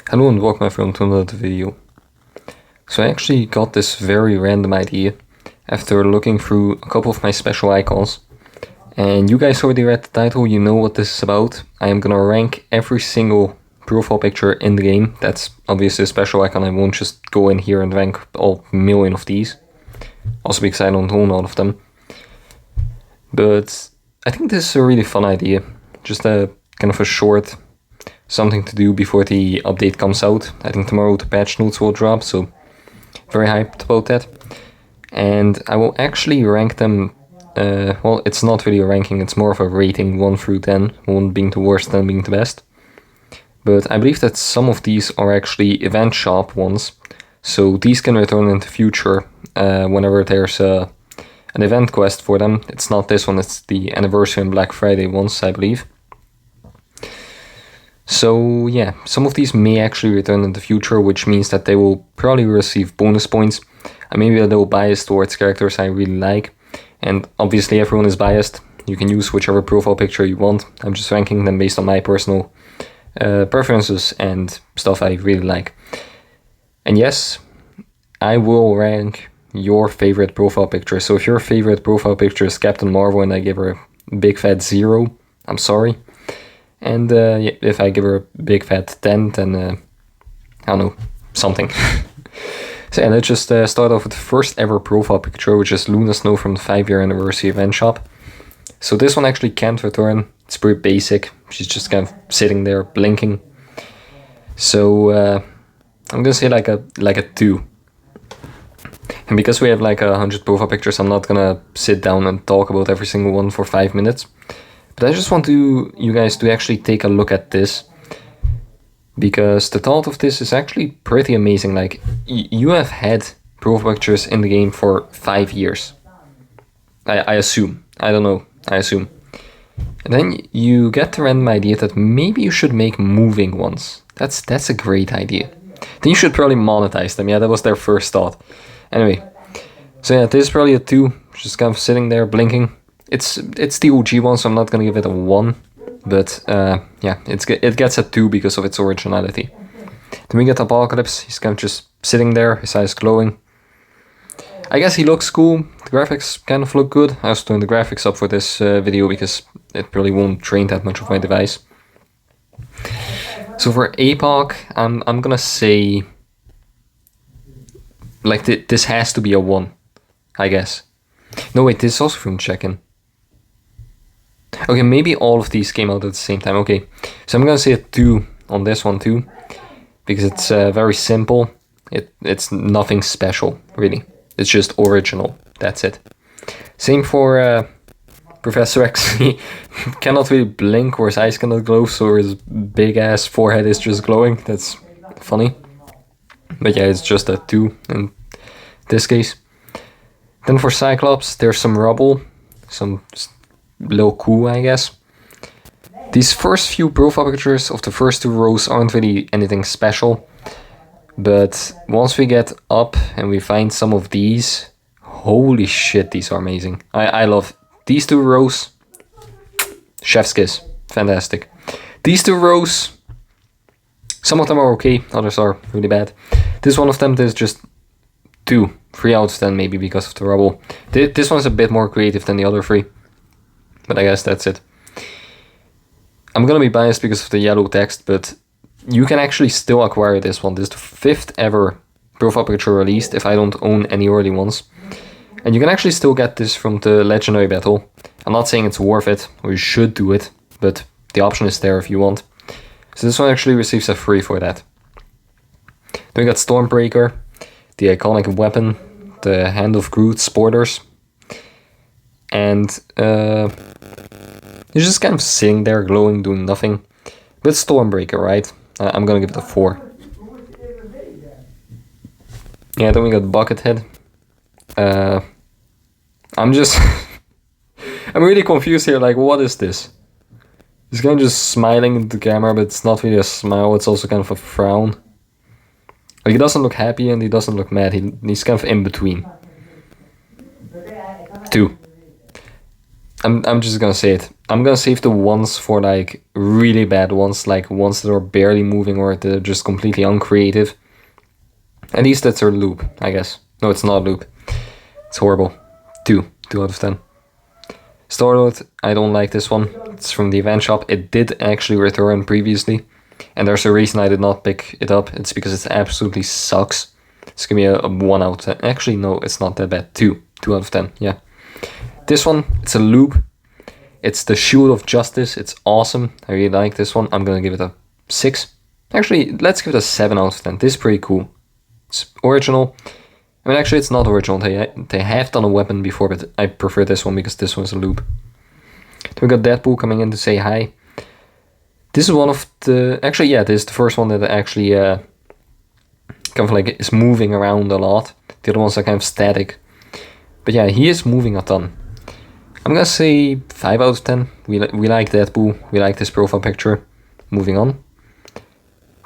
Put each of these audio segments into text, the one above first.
Hello and welcome everyone to another video. So I actually got this very random idea after looking through a couple of my special icons. And you guys already read the title, you know what this is about. I am gonna rank every single profile picture in the game. That's obviously a special icon, I won't just go in here and rank all million of these. Also because I don't own all of them. But I think this is a really fun idea. Just a kind of a short something to do before the update comes out. I think tomorrow the patch notes will drop, so very hyped about that. And I will actually rank them, well, it's not really a ranking, it's more of a rating 1 through 10, 1 being the worst, 10 being the best. But I believe that some of these are actually event shop ones, so these can return in the future whenever there's an event quest for them. It's not this one, it's the anniversary and Black Friday ones, I believe. So yeah, some of these may actually return in the future, which means that they will probably receive bonus points. I may be a little biased towards characters I really like, and obviously everyone is biased. You can use whichever profile picture you want. I'm just ranking them based on my personal preferences and stuff I really like. And yes, I will rank your favorite profile picture. So if your favorite profile picture is Captain Marvel and I give her a big fat 0, I'm sorry. And if I give her a big fat 10, then I don't know, something. So yeah, let's just start off with the first ever profile picture, which is Luna Snow from the 5-year anniversary event shop. So this one actually can't return. It's pretty basic. She's just kind of sitting there blinking. So I'm gonna say like a 2. And because we have like 100 profile pictures, I'm not gonna sit down and talk about every single one for 5 minutes. But I just want you guys to actually take a look at this, because the thought of this is actually pretty amazing. Like, you have had profile pictures in the game for 5 years. I assume. I don't know. I assume. And then you get the random idea that maybe you should make moving ones. That's a great idea. Then you should probably monetize them. Yeah, that was their first thought. Anyway, so yeah, this is probably a 2. Just kind of sitting there blinking. It's the OG one, so I'm not gonna give it a 1, but yeah, it gets a 2 because of its originality. Then we get Apocalypse. He's kind of just sitting there, his eyes glowing. I guess he looks cool. The graphics kind of look good. I also turned the graphics up for this video because it probably won't drain that much of my device. So for APOC, I'm gonna say like this has to be a 1, I guess. No wait, this is also from check-in. Okay, maybe all of these came out at the same time. Okay, so I'm gonna say a 2 on this one too, because it's very simple. It's nothing special, really. It's just original. That's it. Same for Professor X. He cannot really blink, or his eyes cannot glow, so his big ass forehead is just glowing. That's funny. But yeah, it's just a 2 in this case. Then for Cyclops, there's some rubble, some little coup, I guess. These first few profile pictures of the first 2 rows aren't really anything special, but once we get up and we find some of these, holy shit, these are amazing. I love these 2 rows. Chef's kiss, fantastic. These 2 rows, some of them are okay, others are really bad. This one of them is just 2, 3 out of 10 maybe because of the rubble. This one's a bit more creative than the other 3. But I guess that's it. I'm gonna be biased because of the yellow text, but you can actually still acquire this one. This is the 5th ever profile picture released, if I don't own any early ones. And you can actually still get this from the Legendary Battle. I'm not saying it's worth it, or you should do it, but the option is there if you want. So this one actually receives a 3 for that. Then we got Stormbreaker, the iconic weapon, the Hand of Groot sporters. And he's just kind of sitting there glowing, doing nothing. But Stormbreaker, right? I'm gonna give it a 4. Yeah, then we got Buckethead. I'm just I'm really confused here, like, what is this? He's kind of just smiling into the camera, but it's not really a smile, it's also kind of a frown. Like, he doesn't look happy and he doesn't look mad, he's kind of in between. 2. I'm just gonna say it. I'm gonna save the ones for like really bad ones, like ones that are barely moving or that are just completely uncreative. At least that's our loop, I guess. No, it's not a loop. It's horrible. 2 out of 10. Starload, I don't like this one. It's from the event shop. It did actually return previously, and there's a reason I did not pick it up. It's because it absolutely sucks. It's gonna be a 1 out of 10. Actually, no, it's not that bad. 2 out of 10, yeah. This one, it's a loop. It's the Shield of Justice. It's awesome. I really like this one. I'm gonna give it a 6. Actually, let's give it a 7 out of 10. This is pretty cool. It's original. I mean, actually, it's not original. They have done a weapon before, but I prefer this one because this one's a loop. Then we got Deadpool coming in to say hi. This is one of the... Actually, yeah, this is the first one that actually kind of like is moving around a lot. The other ones are kind of static. But yeah, he is moving a ton. I'm gonna say 5 out of 10. We like Deadpool. We like this profile picture. Moving on.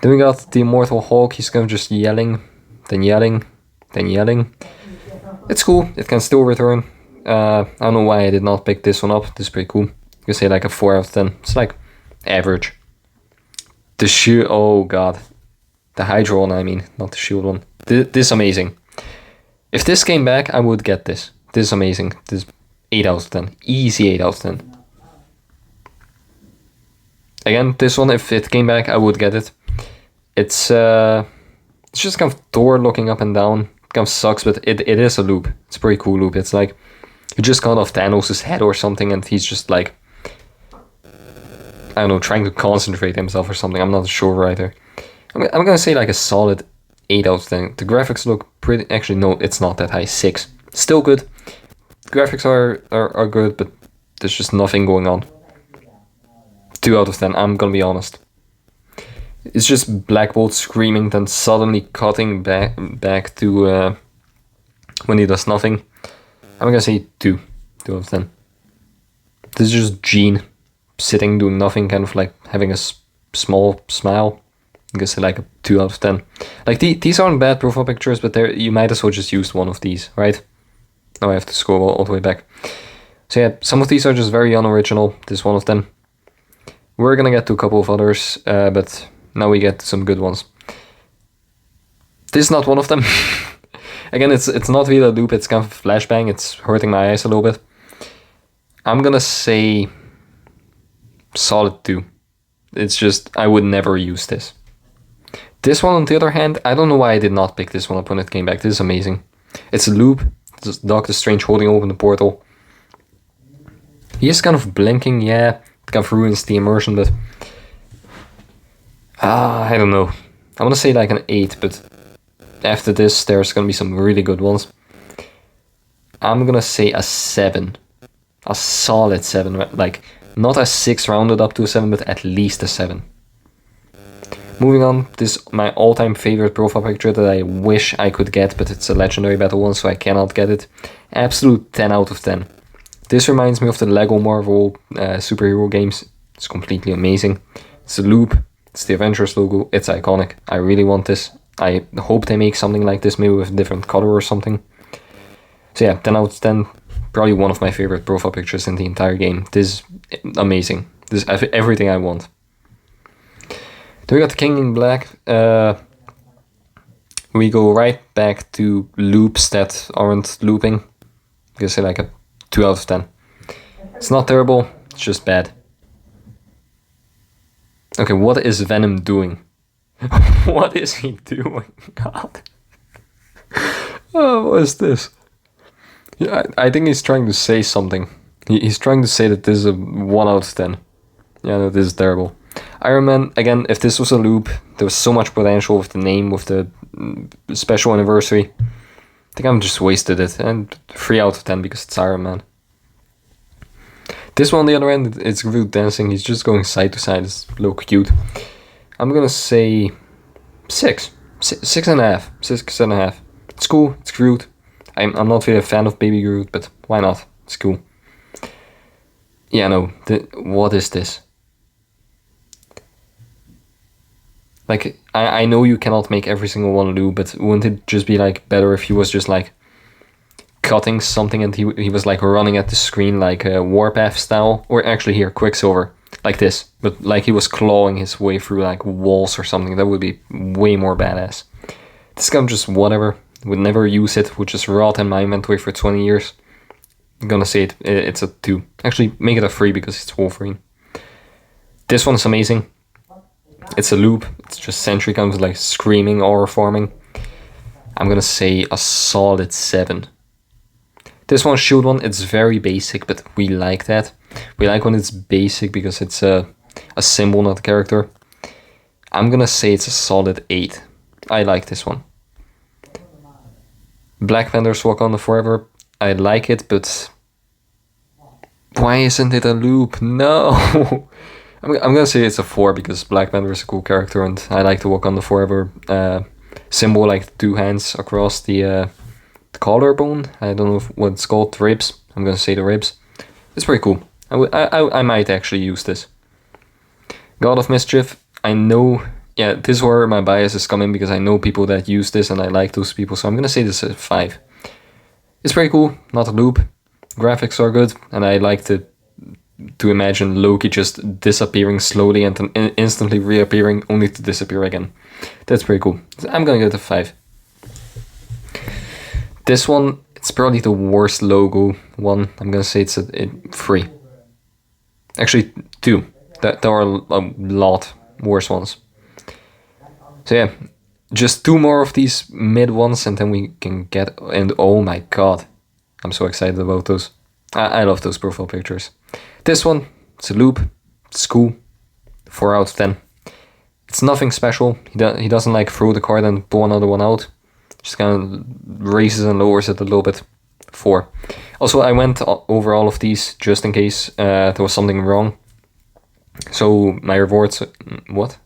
Then we got the Immortal Hulk. He's kind of just yelling, then yelling, then yelling. It's cool. It can still return. I don't know why I did not pick this one up. This is pretty cool. You can say like a 4 out of 10. It's like average. The shield. Oh god. The Hydra one, I mean, not the shield one. This is amazing. If this came back, I would get this. This is amazing. This is 8 out of 10. Easy 8 out of 10. Again, this one, if it came back, I would get it. It's just kind of Thor looking up and down. It kind of sucks, but it is a loop. It's a pretty cool loop. It's like you just cut off Thanos' head or something, and he's just like, I don't know, trying to concentrate himself or something. I'm not sure either. I'm gonna say like a solid 8 out of 10. The graphics look pretty... Actually, no, it's not that high. 6. Still good. The graphics are good, but there's just nothing going on. 2 out of 10, I'm gonna be honest. It's just Black Bolt screaming, then suddenly cutting back to when he does nothing. I'm gonna say 2 out of 10. This is just Jean sitting, doing nothing, kind of like having a small smile. I'm gonna say like a 2 out of 10. Like these aren't bad profile pictures, but you might as well just use one of these, right? Now I have to scroll all the way back. So yeah, some of these are just very unoriginal. This is one of them. We're gonna get to a couple of others, but now we get some good ones. This is not one of them. Again, it's not really a loop, it's kind of a flashbang. It's hurting my eyes a little bit. I'm gonna say solid 2. It's just, I would never use this. This one, on the other hand, I don't know why I did not pick this one up when it came back. This is amazing. It's a loop. It's Doctor Strange holding open the portal. He is kind of blinking, yeah. It kind of ruins the immersion, but... I don't know. I want to say like an 8, but after this, there's going to be some really good ones. I'm going to say a 7. A solid 7. Like, not a 6 rounded up to a 7, but at least a 7. Moving on, this is my all-time favorite profile picture that I wish I could get, but it's a legendary battle one, so I cannot get it. Absolute 10 out of 10. This reminds me of the Lego Marvel superhero games. It's completely amazing. It's a loop. It's the Avengers logo. It's iconic. I really want this. I hope they make something like this, maybe with a different color or something. So yeah, 10 out of 10. Probably one of my favorite profile pictures in the entire game. This is amazing. This is everything I want. Then we got the King in Black. We go right back to loops that aren't looping. I'm gonna say like a 2 out of 10. It's not terrible, it's just bad. Okay, what is Venom doing? What is he doing? God. Oh, what is this? Yeah, I think he's trying to say something. He's trying to say that this is a 1 out of 10. Yeah, no, this is terrible. Iron Man, again, if this was a loop, there was so much potential with the name, with the special anniversary. I think I've just wasted it. And 3 out of 10 because it's Iron Man. This one on the other end, it's Groot dancing. He's just going side to side. It's a little cute. I'm gonna say 6. 6.5. 6.5. It's cool. It's Groot. I'm not really a fan of Baby Groot, but why not? It's cool. Yeah, no. What is this? Like, I know you cannot make every single one loop, but wouldn't it just be like better if he was just like cutting something, and he was like running at the screen like a Warpath style, or actually here Quicksilver, like this, but like he was clawing his way through like walls or something. That would be way more badass. This guy just whatever, would never use it, would just rot in my inventory for 20 years. I'm gonna say it's a 2. Actually, make it a 3 because it's Wolverine. This one's amazing. It's a loop. It's just Sentry comes like screaming or forming. I'm gonna say a solid 7. This one, Shield one, it's very basic, but we like that. We like when it's basic because it's a symbol, not a character. I'm gonna say it's a solid 8. I like this one. Black Panther's Wakanda Forever. I like it, but why isn't it a loop? No! I'm gonna say it's a 4 because Black Panther is a cool character and I like the Wakanda Forever symbol, like the 2 hands across the collarbone. I don't know what it's called, ribs. I'm gonna say the ribs. It's pretty cool. I might actually use this. God of Mischief. I know, yeah, this is where my biases come in because I know people that use this and I like those people, so I'm gonna say this is a 5. It's pretty cool, not a loop. Graphics are good, and I like to imagine Loki just disappearing slowly and then instantly reappearing only to disappear again. That's pretty cool. I'm gonna give it a 5. This one, it's probably the worst logo one. I'm gonna say it's a 3. Actually, 2. There are a lot worse ones. So yeah, just 2 more of these mid ones and then we can get... And oh my god, I'm so excited about those. I love those profile pictures. This one, it's a loop. It's cool. 4 out of 10. It's nothing special. He doesn't like throw the card and pull another one out. Just kind of raises and lowers it a little bit. 4. Also, I went over all of these just in case there was something wrong. So my rewards... What?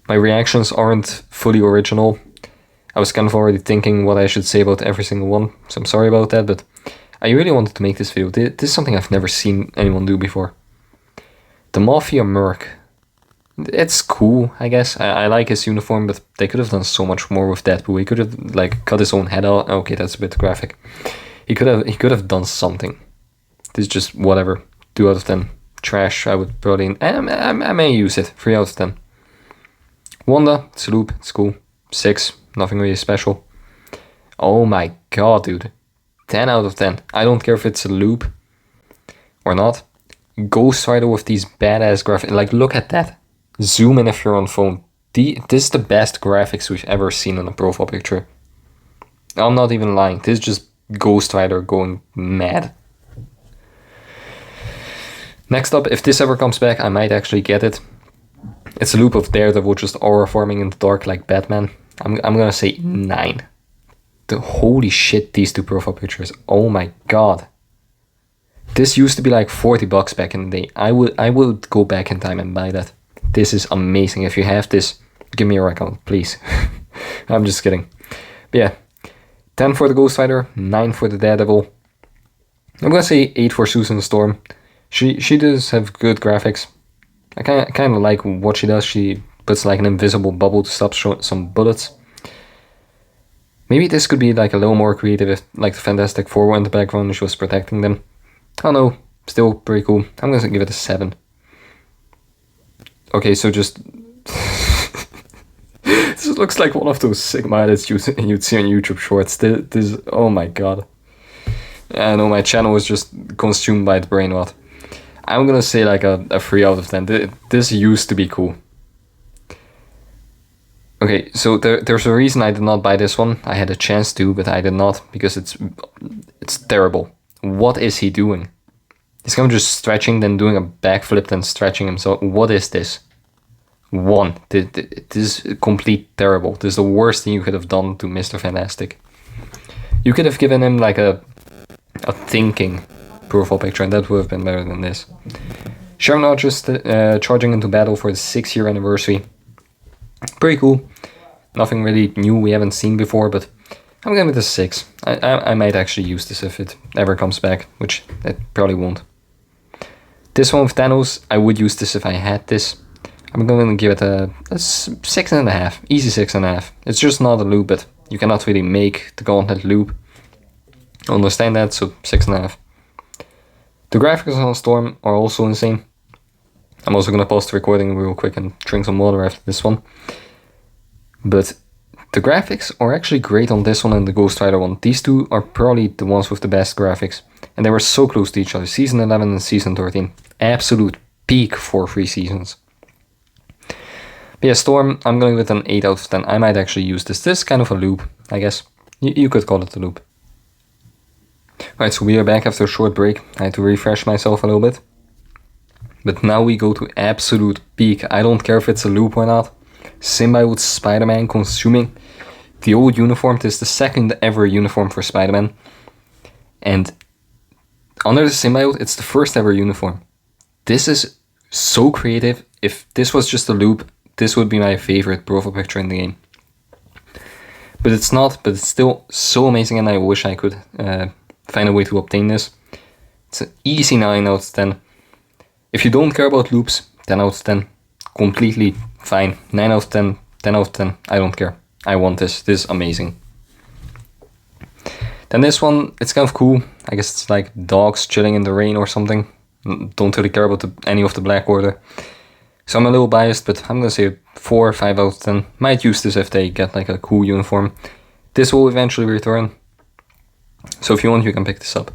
My reactions aren't fully original. I was kind of already thinking what I should say about every single one, so I'm sorry about that, but I really wanted to make this video. This is something I've never seen anyone do before. The Mafia Merc. It's cool, I guess. I like his uniform, but they could have done so much more with Deadpool. He could have like cut his own head out. Okay, that's a bit graphic. He could have done something. This is just whatever. 2 out of 10. Trash. I would probably... I may use it. 3 out of 10. Wanda, it's a loop, it's cool. 6, nothing really special. Oh my god, dude. 10 out of 10. I don't care if it's a loop or not. Ghost Rider with these badass graphics. Like, look at that. Zoom in if you're on phone. This is the best graphics we've ever seen on a profile picture. I'm not even lying. This is just Ghost Rider going mad. Next up, if this ever comes back, I might actually get it. It's a loop of Daredevil just aura forming in the dark like Batman. I'm gonna say 9. Holy shit, these 2 profile pictures. Oh my god. This used to be like $40 back in the day. I would go back in time and buy that. This is amazing. If you have this, give me your account, please. I'm just kidding. But yeah, 10 for the Ghost Rider, 9 for the Daredevil. I'm gonna say 8 for Susan Storm. She does have good graphics. I kind of like what she does. She puts like an invisible bubble to stop some bullets. Maybe this could be like a little more creative if like the Fantastic Four were in the background and she was protecting them. I don't know. Still pretty cool. I'm going to give it a 7. Okay, so just... This looks like one of those Sigma edits you'd see on YouTube Shorts. This oh my god. I know my channel was just consumed by the brain rot. I'm gonna say like a 3 out of 10. This used to be cool. Okay, so there's a reason I did not buy this one. I had a chance to, but I did not because it's terrible. What is he doing? He's kind of just stretching, then doing a backflip, then stretching himself. What is this? 1. This is complete terrible. This is the worst thing you could have done to Mr. Fantastic. You could have given him like a thinking profile picture, and that would have been better than this. Sherman just charging into battle for the 6-year anniversary. Pretty cool. Nothing really new we haven't seen before, but I'm gonna give it a 6. I might actually use this if it ever comes back, which it probably won't. This one with Thanos, I would use this if I had this. I'm gonna give it a 6.5. Easy 6.5. It's just not a loop, but You cannot really make the Gauntlet loop. I understand that, so 6.5. The graphics on Storm are also insane. I'm also gonna pause the recording real quick and drink some water after this one. But the graphics are actually great on this one and the Ghost Rider one. These two are probably the ones with the best graphics. And they were so close to each other. Season 11 and Season 13. Absolute peak for 3 seasons. But yeah, Storm, I'm going with an 8 out of 10. I might actually use this. This is kind of a loop, I guess. You could call it a loop. Alright, so we are back after a short break. I had to refresh myself a little bit. But now we go to absolute peak. I don't care if it's a loop or not. Symbiote Spider-Man consuming the old uniform. This is the second ever uniform for Spider-Man. And under the symbiote, it's the first ever uniform. This is so creative. If this was just a loop, this would be my favorite profile picture in the game. But it's not, but it's still so amazing and I wish I could find a way to obtain this. It's an easy 9 out of 10. If you don't care about loops, 10 out of 10. Completely fine. 9 out of 10, 10 out of 10. I don't care. I want this. This is amazing. Then this one, it's kind of cool. I guess it's like dogs chilling in the rain or something. Don't really care about any of the Black Order. So I'm a little biased, but I'm gonna say 4 or 5 out of 10. Might use this if they get like a cool uniform. This will eventually return. So if you want, you can pick this up.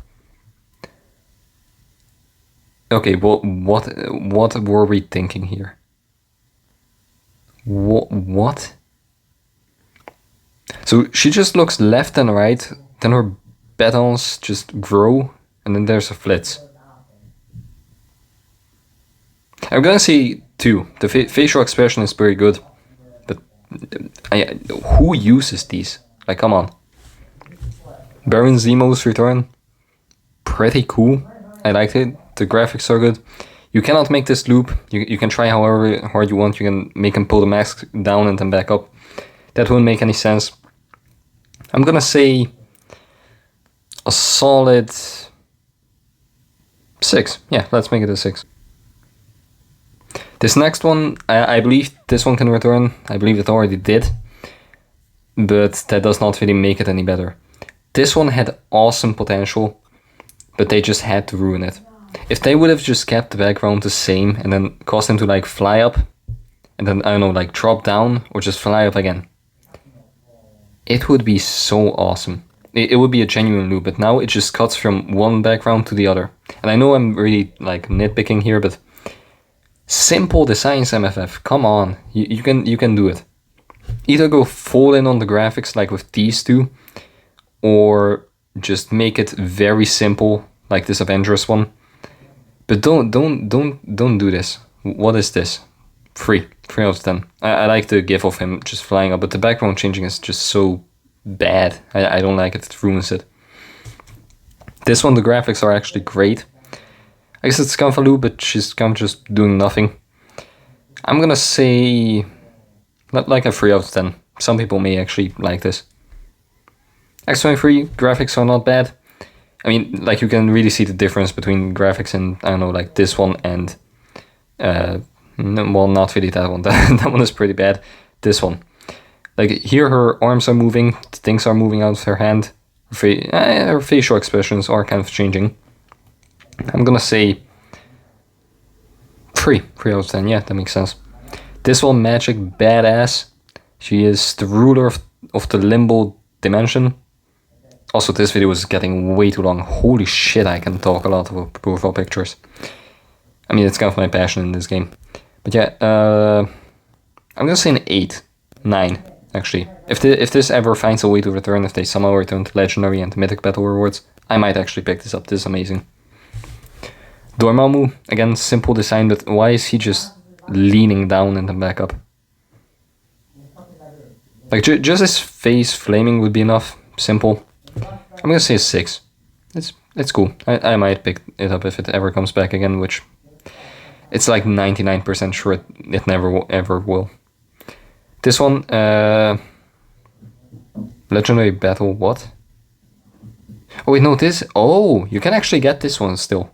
Okay, well, what were we thinking here? What? So she just looks left and right, then her batons just grow, and then there's a flitz. I'm gonna say 2. The facial expression is very good, but who uses these? Like, come on. Baron Zemo's return, pretty cool. I liked it. The graphics are good. You cannot make this loop. You can try however hard you want. You can make him pull the mask down and then back up. That wouldn't make any sense. I'm gonna say a solid 6. Yeah, let's make it a 6. This next one, I believe this one can return. I believe it already did. But that does not really make it any better. This one had awesome potential, but they just had to ruin it. If they would have just kept the background the same and then caused him to like fly up and then, I don't know, like drop down or just fly up again, it would be so awesome. It would be a genuine loop, but now it just cuts from one background to the other. And I know I'm really like nitpicking here, but simple designs, MFF, come on, you can do it. Either go full in on the graphics like with these two, or just make it very simple like this Avengers one. But don't do this. What is this? 3 out of 10. I like the gif of him just flying up, but the background changing is just so bad. I don't like it. It ruins it. This one, the graphics are actually great. I guess it's kind of a loop, but she's kind of just doing nothing. I'm gonna say like a 3 out of 10. Some people may actually like this. X-23 graphics are not bad. I mean, like, you can really see the difference between graphics and, I don't know, like this one and, well, not really that one. That one is pretty bad. This one. Like, here her arms are moving, things are moving out of her hand. Her facial expressions are kind of changing. I'm gonna say 3 out of 10, yeah, that makes sense. This one, Magic Badass. She is the ruler of the Limbo Dimension. Also, this video is getting way too long. Holy shit, I can talk a lot about profile pictures. I mean, it's kind of my passion in this game. But yeah, I'm gonna say an 8, 9, actually. If this ever finds a way to return, if they somehow return to Legendary and Mythic Battle Rewards, I might actually pick this up. This is amazing. Dormammu, again, simple design, but why is he just leaning down and then back up? Like, just his face flaming would be enough. Simple. I'm gonna say a 6. It's cool. I might pick it up if it ever comes back again, which it's like 99% sure it never ever will. This one, Legendary Battle, what? Oh wait, no, this, oh, you can actually get this one still.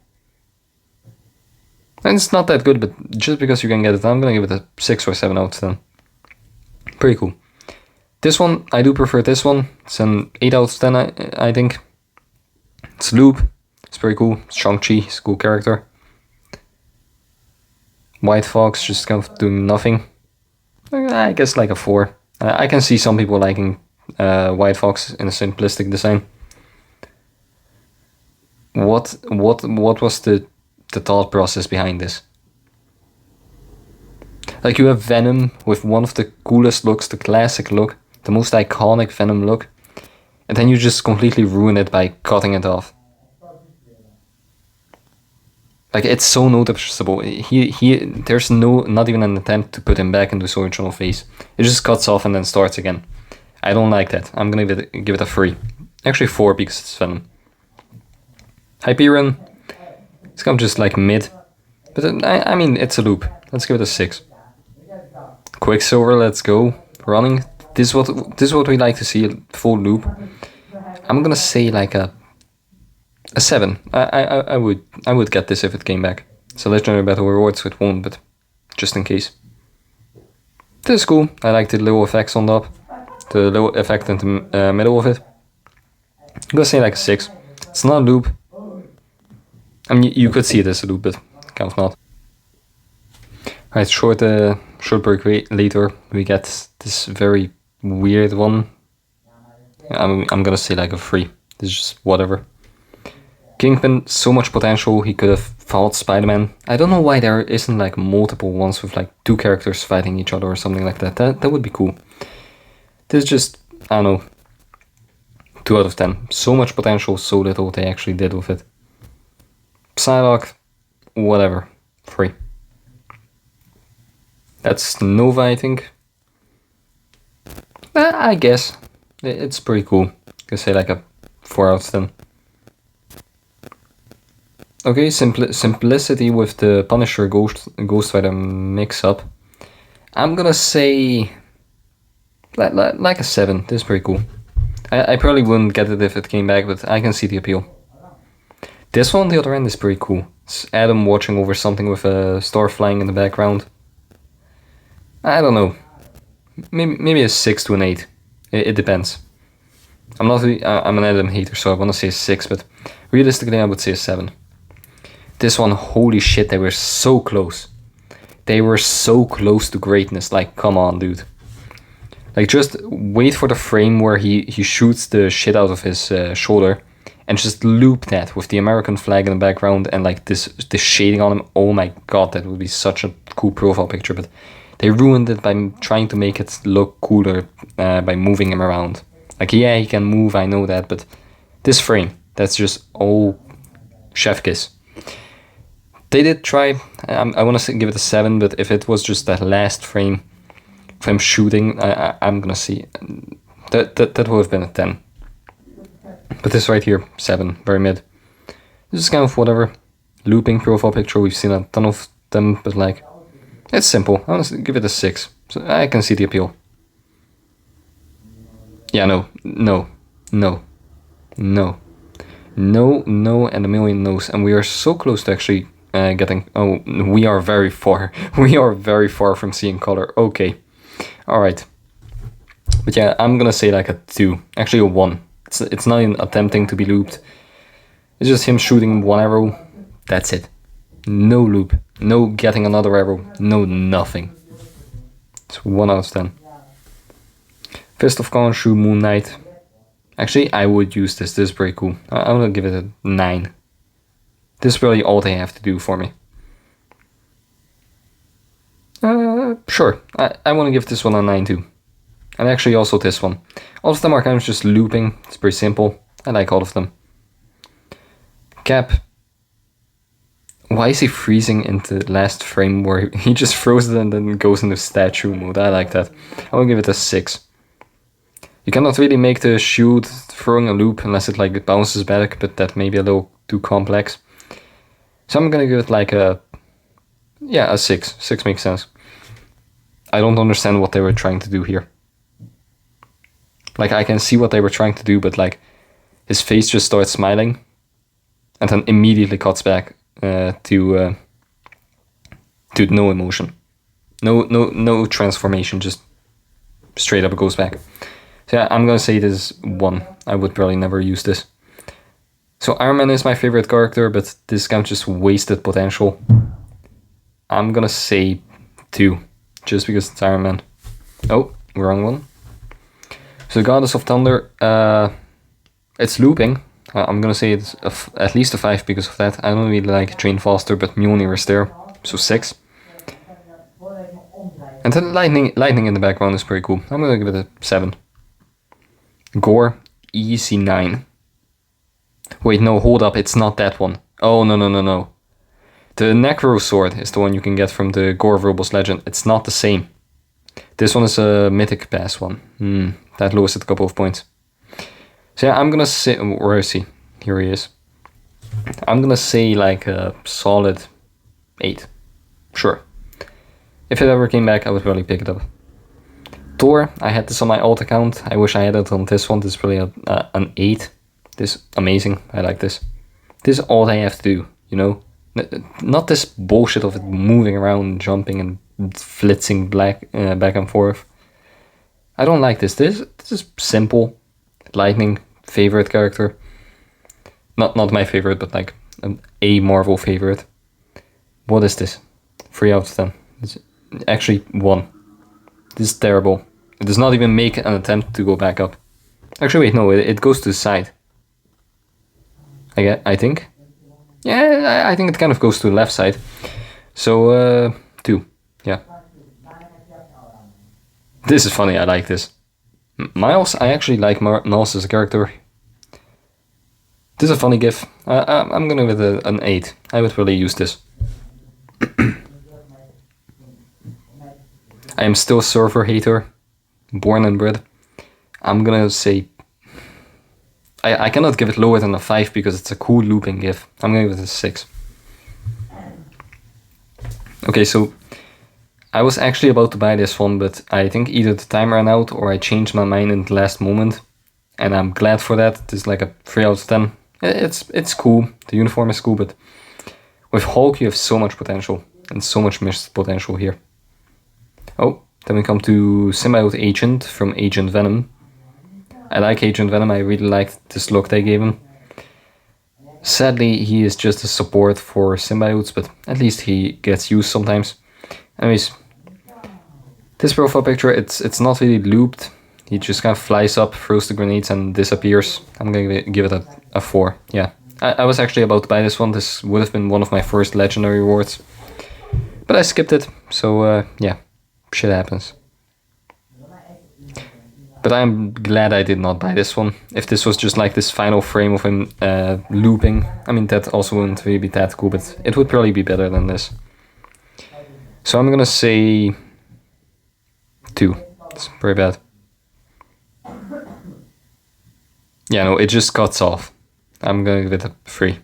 And it's not that good, but just because you can get it, I'm gonna give it a 6 or 7 out of 10. Pretty cool. This one, I do prefer this one. It's an 8 out of 10, I think. It's Loop. It's very cool. It's Shang-Chi. He's a cool character. White Fox just kind of doing nothing. I guess like a 4. I can see some people liking White Fox in a simplistic design. What was the thought process behind this? Like, you have Venom with one of the coolest looks, the classic look, the most iconic Venom look, and then you just completely ruin it by cutting it off. Like, it's so noticeable. There's not even an attempt to put him back into his original face. It just cuts off and then starts again. I don't like that. I'm gonna give it a 3. Actually 4 because it's Venom. Hyperion, it's kind of just like mid. But I mean, it's a Loop. Let's give it a 6. Quicksilver, let's go. Running. This is what we like to see, a full Loop. I'm gonna say like a 7. I would get this if it came back. It's a legendary battle reward, so it won't, but just in case. This is cool. I like the little effects on top. The little effect in the middle of it. I'm gonna say like a 6. It's not a Loop. I mean, you could see it as a Loop, but kind of not. Alright, short break later, we get this very weird one. I'm gonna say like a 3. This is just whatever. Kingpin, so much potential. He could have fought Spider-Man. I don't know why there isn't like multiple ones with like 2 characters fighting each other or something like that. That would be cool. This is just, I don't know, 2 out of 10. So much potential, so little they actually did with it. Psylocke, whatever, 3. That's Nova, I think. I guess. It's pretty cool. I can say like a 4 out of 10. Okay, simplicity with the Punisher Ghost Rider mix up. I'm gonna say like a 7. This is pretty cool. I probably wouldn't get it if it came back, but I can see the appeal. This one on the other end is pretty cool. It's Adam watching over something with a star flying in the background. I don't know. Maybe a 6 to an 8. It depends. I'm an Adam hater, so I want to say a 6, but realistically I would say a 7. This one, holy shit, they were so close. They were so close to greatness. Like, come on, dude. Like, just wait for the frame where he shoots the shit out of his shoulder, and just loop that with the American flag in the background and like this shading on him. Oh my god, that would be such a cool profile picture. But they ruined it by trying to make it look cooler by moving him around. Like, yeah, he can move, I know that, but this frame, that's just all chef kiss. They did try. I want to give it a 7, but if it was just that last frame of him shooting, I'm gonna see that would have been a 10. But this right here, 7, very mid. This is kind of whatever. Looping profile picture, we've seen a ton of them, but like, it's simple. I want to give it a 6. So I can see the appeal. Yeah, no, and a million no's, and we are so close to actually getting. Oh, we are very far. We are very far from seeing color. Okay, all right. But yeah, I'm gonna say like a 2, actually a 1. It's not even attempting to be looped. It's just him shooting one arrow. That's it. No loop. No getting another arrow. No nothing. It's 1 out of 10. Fist of Khonshu, Moon Knight. Actually, I would use this. This is pretty cool. I'm gonna give it a 9. This is really all they have to do for me. Sure. I want to give this one a 9 too. And actually also this one. All of them are kind of just looping. It's pretty simple. I like all of them. Cap. Why is he freezing into the last frame where he just froze it and then goes into statue mode? I like that. I will give it a 6. You cannot really make the shoot throwing a loop unless it like bounces back, but that may be a little too complex. So I'm gonna give it like a 6. 6 makes sense. I don't understand what they were trying to do here. Like, I can see what they were trying to do, but like his face just starts smiling and then immediately cuts back to no emotion. No transformation, just straight up it goes back. So yeah, I'm gonna say this 1. I would probably never use this. So Iron Man is my favorite character, but this kind of just wasted potential. I'm gonna say 2, just because it's Iron Man. Oh, wrong one. So Goddess of Thunder, it's looping. I'm gonna say it's at least a 5 because of that. I don't really like Jane Foster, but Mjolnir is there, so 6. And then lightning in the background is pretty cool. I'm gonna give it a 7. Gore, easy 9. Wait, no, hold up, it's not that one. Oh, no. The Necro Sword is the one you can get from the Gore Verbals Legend. It's not the same. This one is a Mythic Pass one. That lowers it a couple of points. So yeah, I'm gonna say... Where is he? Here he is. I'm gonna say like a solid 8. Sure. If it ever came back, I would probably pick it up. Thor, I had this on my alt account. I wish I had it on this one. This is probably an 8. This is amazing. I like this. This is all I have to do, you know? Not this bullshit of it moving around, jumping and flitzing back and forth. I don't like this. This is simple. Lightning, favorite character. Not my favorite, but like a Marvel favorite. What is this? 3 out of 10. It's actually 1. This is terrible. It does not even make an attempt to go back up. Actually, wait, no, it goes to the side. I think. Yeah, I think it kind of goes to the left side. So, 2. Yeah. This is funny, I like this. Miles, I actually like Miles as a character. This is a funny gif. I'm gonna give it an 8. I would really use this. I am still a server hater. Born and bred. I'm gonna say... I cannot give it lower than a 5 because it's a cool looping gif. I'm gonna give it a 6. Okay, so... I was actually about to buy this one, but I think either the time ran out or I changed my mind in the last moment. And I'm glad for that. This is like a 3 out of 10. It's cool. The uniform is cool, but... With Hulk you have so much potential. And so much missed potential here. Oh, then we come to Symbiote Agent from Agent Venom. I like Agent Venom, I really liked this look they gave him. Sadly, he is just a support for symbiotes, but at least he gets used sometimes. Anyways, this profile picture, it's not really looped. He just kind of flies up, throws the grenades and disappears. I'm gonna give it a 4, yeah. I was actually about to buy this one. This would have been one of my first legendary rewards. But I skipped it, so yeah, shit happens. But I'm glad I did not buy this one. If this was just like this final frame of him looping, I mean that also wouldn't really be that cool, but it would probably be better than this. So I'm gonna say 2. It's very bad. Yeah, no, it just cuts off. I'm gonna give it a 3.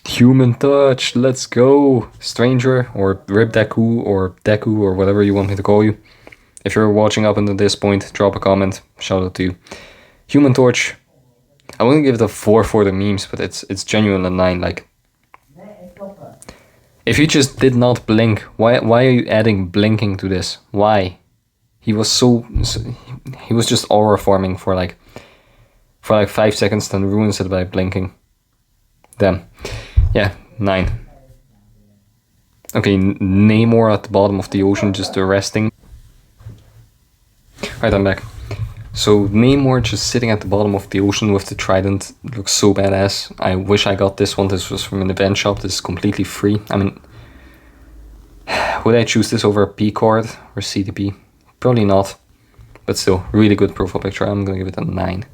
Human Touch, let's go! Stranger, or Rip Deku, or whatever you want me to call you. If you're watching up until this point, drop a comment, shout out to you. Human Torch, I wouldn't give it a 4 for the memes, but it's genuine a 9, like... If you just did not blink, why are you adding blinking to this? Why? He was he was just aura forming for like 5 seconds, then ruins it by blinking. Damn. Yeah, 9. Okay, Namor at the bottom of the ocean just resting. Right, I'm back. So Namor just sitting at the bottom of the ocean with the trident looks so badass. I wish I got this one. This was from an event shop. This is completely free. I mean, would I choose this over a P card or CDP? Probably not. But still, really good profile picture. I'm gonna give it a 9.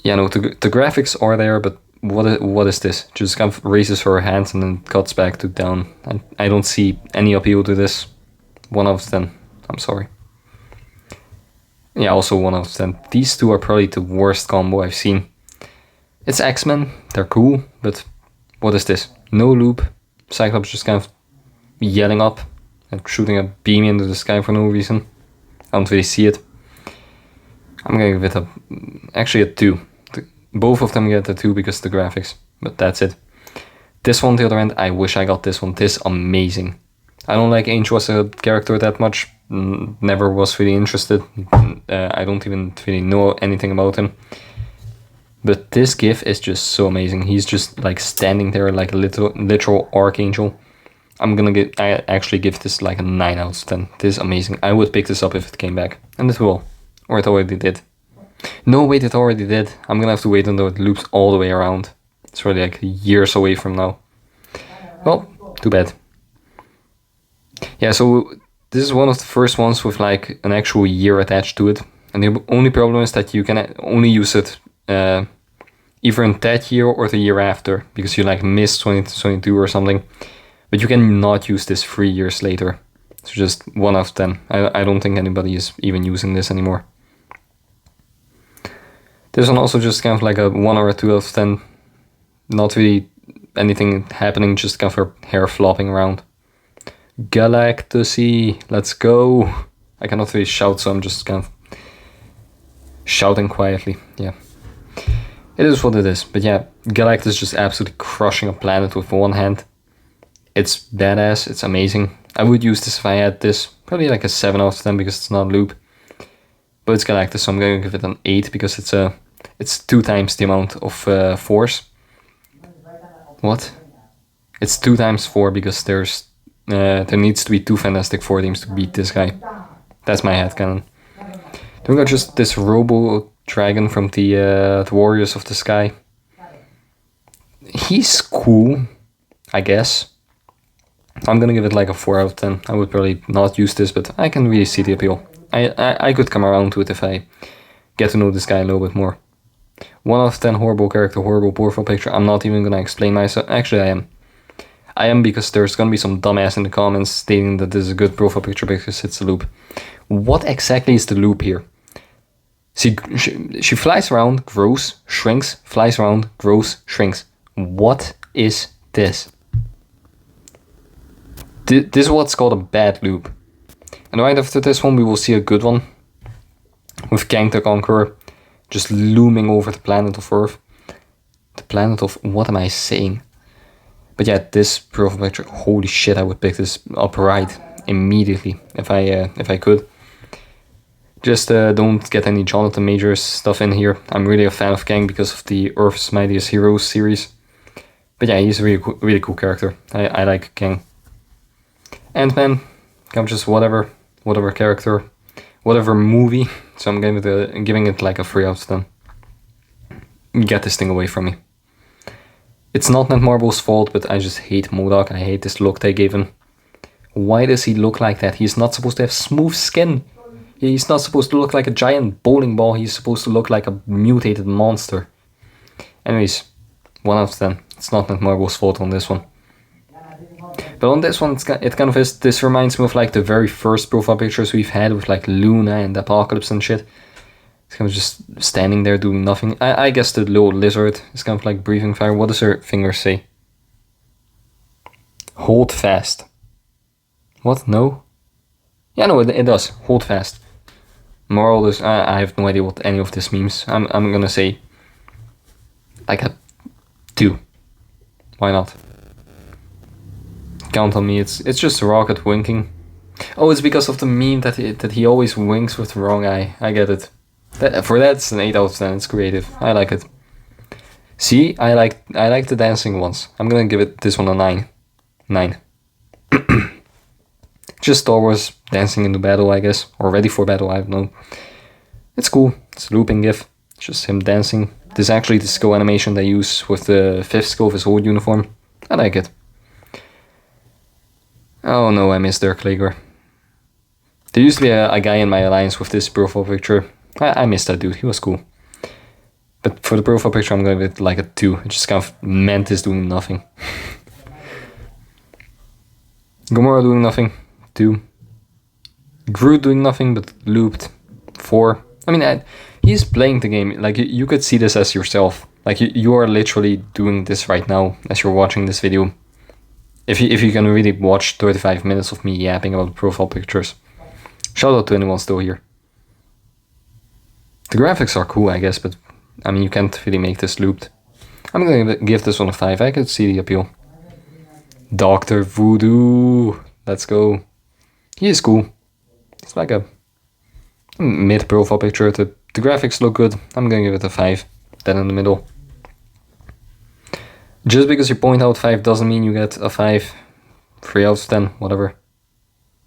Yeah, no, the graphics are there, but what is this? Just kind of raises her hands and then cuts back to down. I don't see any appeal to this. 1 out of 10. I'm sorry. Yeah, also 1 out of 10. These two are probably the worst combo I've seen. It's X-Men, they're cool, but what is this? No loop, Cyclops just kind of yelling up and shooting a beam into the sky for no reason. I don't really see it. I'm gonna give it actually a 2. Both of them get a 2 because of the graphics, but that's it. This one, on the other end, I wish I got this one. This is amazing. I don't like Angel as a character that much. Never was really interested. I don't even really know anything about him. But this GIF is just so amazing. He's just like standing there like a literal archangel. I actually give this like a 9 out of 10. This is amazing. I would pick this up if it came back. And it will. Or it already did. No, wait, it already did. I'm gonna have to wait until it loops all the way around. It's really like years away from now. Well, too bad. Yeah, so this is one of the first ones with like an actual year attached to it. And the only problem is that you can only use it either in that year or the year after. Because you like missed 2022 or something. But you cannot use this 3 years later. It's just 1 out of 10. I don't think anybody is even using this anymore. This one also just kind of like a 1 or a 2 out of 10. Not really anything happening, just kind of her hair flopping around. Galactusy, let's go. I cannot really shout, so I'm just kind of shouting quietly. Yeah. It is what it is. But yeah, Galactus just absolutely crushing a planet with one hand. It's badass, it's amazing. I would use this if I had this. Probably like a 7 out of 10 because it's not loop. But it's Galactus, so I'm going to give it an 8 because it's 2 times the amount of force. What? It's 2 times 4 because there needs to be 2 Fantastic Four teams to beat this guy. That's my headcanon. Then we got just this Robo Dragon from the Warriors of the Sky. He's cool, I guess. I'm gonna give it like a 4 out of 10. I would probably not use this, but I can really see the appeal. I could come around to it if I get to know this guy a little bit more. 1 out of 10 horrible character, horrible profile picture. I'm not even gonna explain myself. Actually, I am. I am because there's gonna be some dumbass in the comments stating that this is a good profile picture because it's a loop. What exactly is the loop here? See, she flies around, grows, shrinks, flies around, grows, shrinks. What is this? This is what's called a bad loop. And right after this one we will see a good one. With Kang the Conqueror just looming over the planet of Earth. The planet of... what am I saying? But yeah, this profile picture, holy shit, I would pick this up right immediately if I could. Just don't get any Jonathan Majors stuff in here. I'm really a fan of Kang because of the Earth's Mightiest Heroes series. But yeah, he's a really cool character. I like Kang. Ant-Man, kind of just whatever character, whatever movie. So I'm giving it like a 3 out of 10. Get this thing away from me. It's not Netmarble's fault, but I just hate MODOK. I hate this look they gave him. Why does he look like that? He's not supposed to have smooth skin. He's not supposed to look like a giant bowling ball. He's supposed to look like a mutated monster. Anyways, 1 out of 10. It's not Netmarble's fault on this one. But on this one, it kind of is. This reminds me of like the very first profile pictures we've had with like Luna and Apocalypse and shit. It's kind of just standing there doing nothing. I guess the little lizard is kind of like breathing fire. What does her finger say? Hold fast. What? No? Yeah, no, it does. Hold fast. Moral is, I have no idea what any of this means. I'm gonna say like a 2. Why not? Count on me. It's just Rocket winking. Oh, it's because of the meme that he always winks with the wrong eye. I get it. For that, it's an 8 out of 10. It's creative. I like it. See, I like the dancing ones. I'm gonna give it this one a 9. 9. Just Star Wars dancing into battle, I guess, or ready for battle. I don't know. It's cool. It's a looping gif. It's just him dancing. This is actually the skill animation they use with the 5th skill of his old uniform. I like it. Oh no, I missed Dirk Lager. There used to be a guy in my alliance with this profile picture. I missed that dude, he was cool. But for the profile picture I'm going to give it like a 2. It just kind of Mantis doing nothing. Gamora doing nothing, 2. Groot doing nothing but looped, 4. I mean, he's playing the game. Like, you could see this as yourself. Like, you are literally doing this right now as you're watching this video. If you can really watch 35 minutes of me yapping about profile pictures. Shout out to anyone still here. The graphics are cool, I guess, but I mean, you can't really make this looped. I'm gonna give this one a 5. I could see the appeal. Dr. Voodoo. Let's go. He is cool. It's like a mid profile picture. The graphics look good. I'm gonna give it a 5. Then in the middle. Just because you point out 5 doesn't mean you get a 5. 3 out of 10, whatever.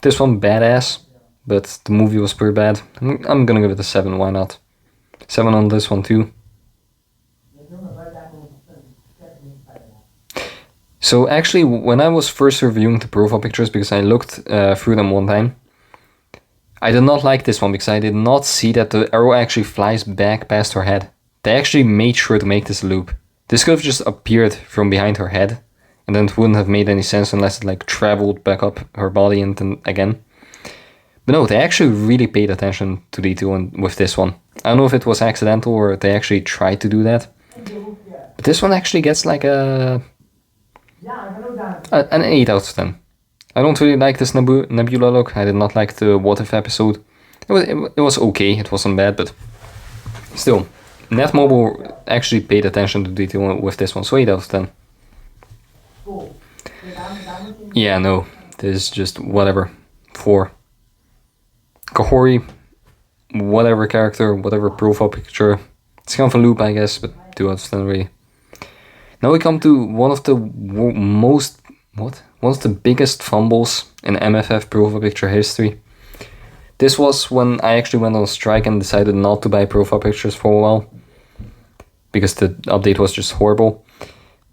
This one badass, but the movie was pretty bad. I'm gonna give it a 7, why not? 7 on this one too. So actually, when I was first reviewing the profile pictures, because I looked through them one time, I did not like this one because I did not see that the arrow actually flies back past her head. They actually made sure to make this a loop. This could have just appeared from behind her head, and then it wouldn't have made any sense unless it like traveled back up her body and then again. But no, they actually really paid attention to detail with this one. I don't know if it was accidental or they actually tried to do that. But this one actually gets like an 8 out of 10. I don't really like this Nebula look. I did not like the What If episode. It was okay, it wasn't bad, but still. Netmobile actually paid attention to detail with this one, so 8 out of 10. Yeah, no, this is just whatever. 4. Kahori, whatever character, whatever profile picture. It's kind of a loop, I guess, but 2 out of 10 really. Now we come to one of the biggest fumbles in MFF profile picture history. This was when I actually went on strike and decided not to buy profile pictures for a while, because the update was just horrible.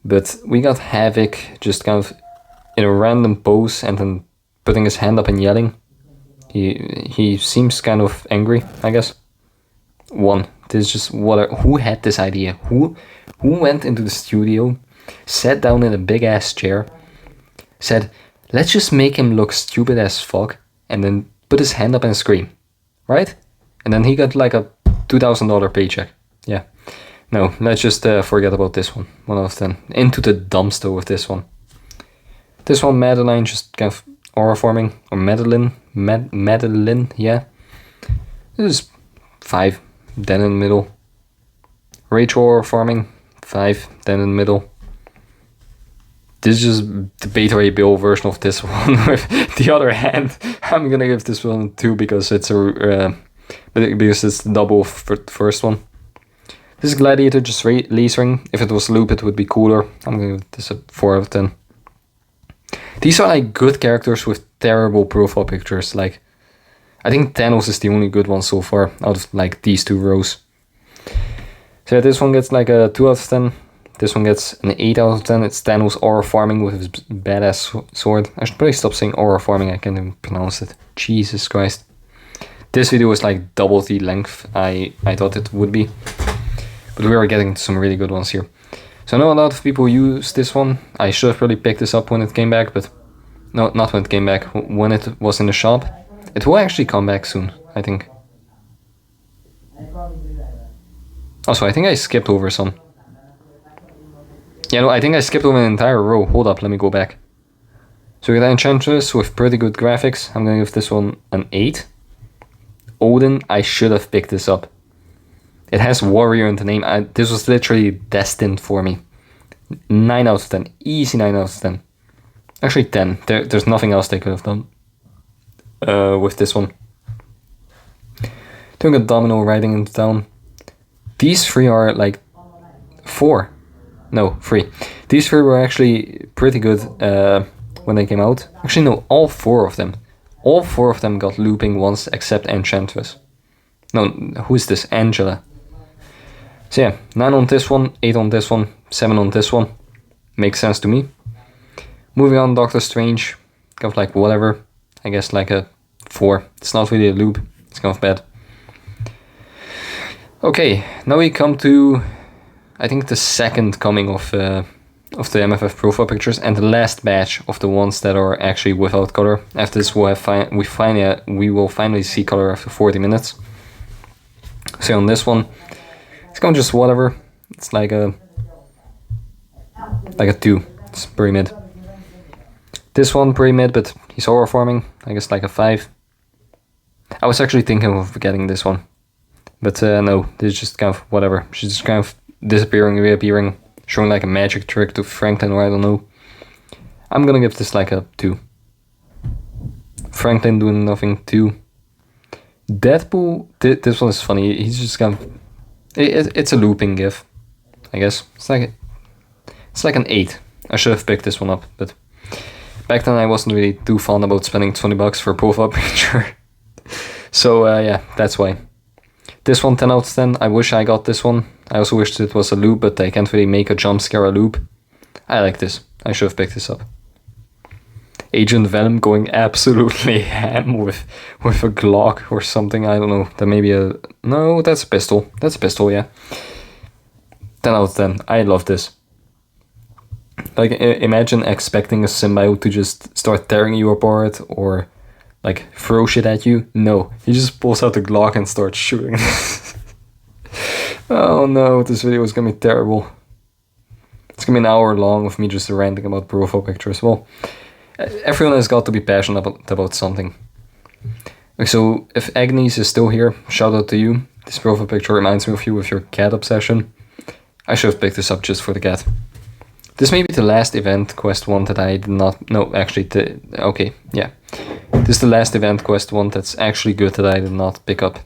But we got Havoc just kind of in a random pose and then putting his hand up and yelling. He seems kind of angry, I guess. 1. This is just who had this idea? Who went into the studio, sat down in a big ass chair, said, let's just make him look stupid as fuck, and then put his hand up and scream, right? And then he got like a $2,000 paycheck. Yeah. No, let's just forget about this one. 1 out of 10. Into the dumpster with this one. This one, Madeline, just kind of aura forming. Or Madeline. Madeline, yeah. This is 5. Then in the middle. Rachel aura forming. 5. Then in the middle. This is just the Beta Ray Bill version of this one. With the other hand, I'm gonna give this one 2 because it's because it's the double for the first one. This Gladiator just lasering. If it was loop, it would be cooler. I'm gonna give this a 4 out of 10. These are like good characters with terrible profile pictures. Like, I think Thanos is the only good one so far out of like these 2 rows. So yeah, this one gets like a 2 out of 10. This one gets an 8 out of 10. It's Thanos aura farming with his badass sword. I should probably stop saying aura farming. I can't even pronounce it. Jesus Christ. This video is like double the length I thought it would be. But we are getting some really good ones here. So I know a lot of people use this one. I should have probably picked this up when it came back, but no, not when it came back. When it was in the shop. It will actually come back soon, I think. Also, I think I skipped over some. Yeah, no, I think I skipped over an entire row. Hold up, let me go back. So we got Enchantress with pretty good graphics. I'm gonna give this one an 8. Odin, I should have picked this up. It has warrior in the name. This was literally destined for me. 9 out of 10. Easy 9 out of 10. Actually 10. There's nothing else they could have done with this one. Doing a domino riding into town. These 3 are like 4. No, 3. These 3 were actually pretty good when they came out. Actually no, all 4 of them. All 4 of them got looping once except Enchantress. No, who is this? Angela. So yeah, 9 on this one, 8 on this one, 7 on this one. Makes sense to me. Moving on, Doctor Strange. Kind of like whatever. I guess like a 4. It's not really a loop. It's kind of bad. Okay, now we come to, I think, the second coming of the MFF profile pictures and the last batch of the ones that are actually without color. After this, we will finally see color after 40 minutes. So on this one, it's kind of just whatever. It's like a 2. It's pretty mid. This one pretty mid, but he's aura forming. I guess like a 5. I was actually thinking of getting this one, but no. This is just kind of whatever. She's just kind of disappearing, reappearing, showing like a magic trick to Franklin, or I don't know. I'm gonna give this like a 2. Franklin doing nothing too. Deadpool, this one is funny. He's just kind of... It's a looping gif, I guess. It's like an 8. I should have picked this one up, but back then I wasn't really too fond about spending $20 for a profile picture. So yeah, that's why. This one, 10 out of 10. I wish I got this one. I also wish it was a loop, but I can't really make a jump scare a loop. I like this. I should have picked this up. Agent Venom going absolutely ham with a Glock or something. I don't know. That may be a... No, that's a pistol. That's a pistol, yeah. 10 out of 10. I love this. Like, imagine expecting a symbiote to just start tearing you apart or, like, throw shit at you. No. He just pulls out the Glock and starts shooting. Oh no, this video is gonna be terrible. It's gonna be an hour long of me just ranting about profile pictures. Well, everyone has got to be passionate about something. So, if Agnes is still here, shout out to you. This profile picture reminds me of you with your cat obsession. I should have picked this up just for the cat. This may be the last event quest one that I did not... No, actually, okay, yeah. This is the last event quest one that's actually good that I did not pick up.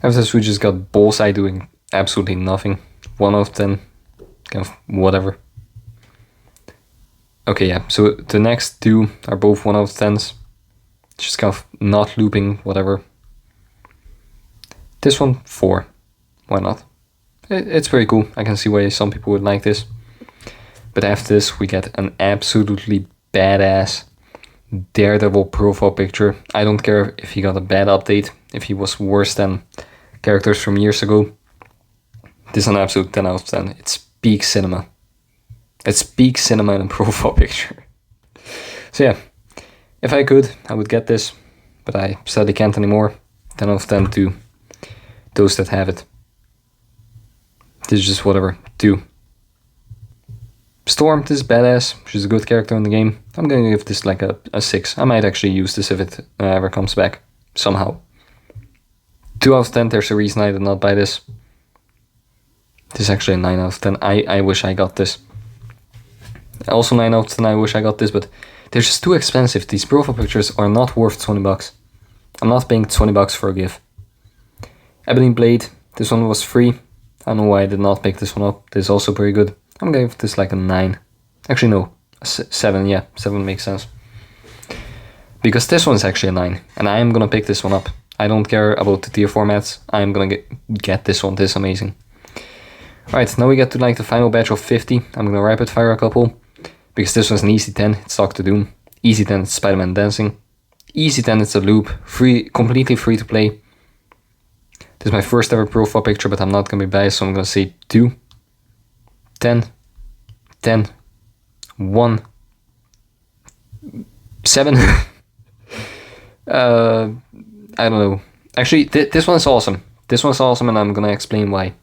After this, we just got Bullseye doing absolutely nothing. 1 out of 10. Kind of whatever. Okay, yeah, so the next two are both 1 out of 10s. Just kind of not looping, whatever. This one, 4. Why not? It's very cool. I can see why some people would like this. But after this, we get an absolutely badass Daredevil profile picture. I don't care if he got a bad update, if he was worse than characters from years ago. This is an absolute 10 out of 10. It's peak cinema. It's peak cinema in a profile picture. So yeah, if I could, I would get this. But I sadly can't anymore. 10 out of 10 to those that have it. This is just whatever. 2. Storm, this is badass. She's a good character in the game. I'm gonna give this like a 6. I might actually use this if it ever comes back. Somehow. 2 out of 10, there's a reason I did not buy this. This is actually a 9 out of 10. I wish I got this. Also 9 out of 10, I wish I got this, but they're just too expensive. These profile pictures are not worth $20. I'm not paying $20 for a gift. Ebony Blade, this one was free. I don't know why I did not pick this one up. This is also pretty good. I'm gonna give this like a 9. Actually no, a 7, yeah, 7 makes sense. Because this one's actually a 9, and I am gonna pick this one up. I don't care about the tier formats, I am gonna get this one, this is amazing. Alright, now we get to like the final batch of 50. I'm gonna rapid fire a couple. Because this was an easy 10, it's Doctor Doom. Easy 10, it's Spider-Man dancing. Easy 10, it's a loop. Completely free to play. This is my first ever profile picture, but I'm not gonna be biased, so I'm gonna say 2, 10, 10, 1, 7. I don't know. Actually, this one is awesome. This one's awesome, and I'm gonna explain why.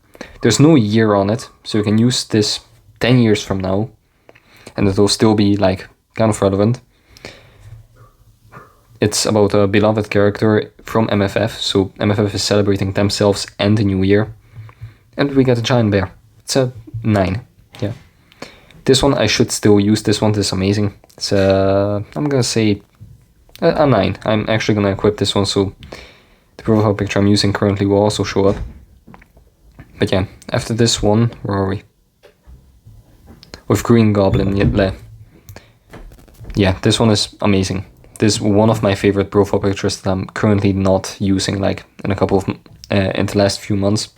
There's no year on it, so you can use this 10 years from now, and it will still be like kind of relevant. It's about a beloved character from MFF, so MFF is celebrating themselves and the new year. And we get a giant bear. It's a 9, yeah. This one, I should still use this one, this is amazing. It's I'm gonna say a 9. I'm actually gonna equip this one, so the profile picture I'm using currently will also show up. But yeah, after this one, where are we? With Green Goblin, yeah, this one is amazing. This is one of my favorite profile pictures that I'm currently not using, like, in a couple of, in the last few months.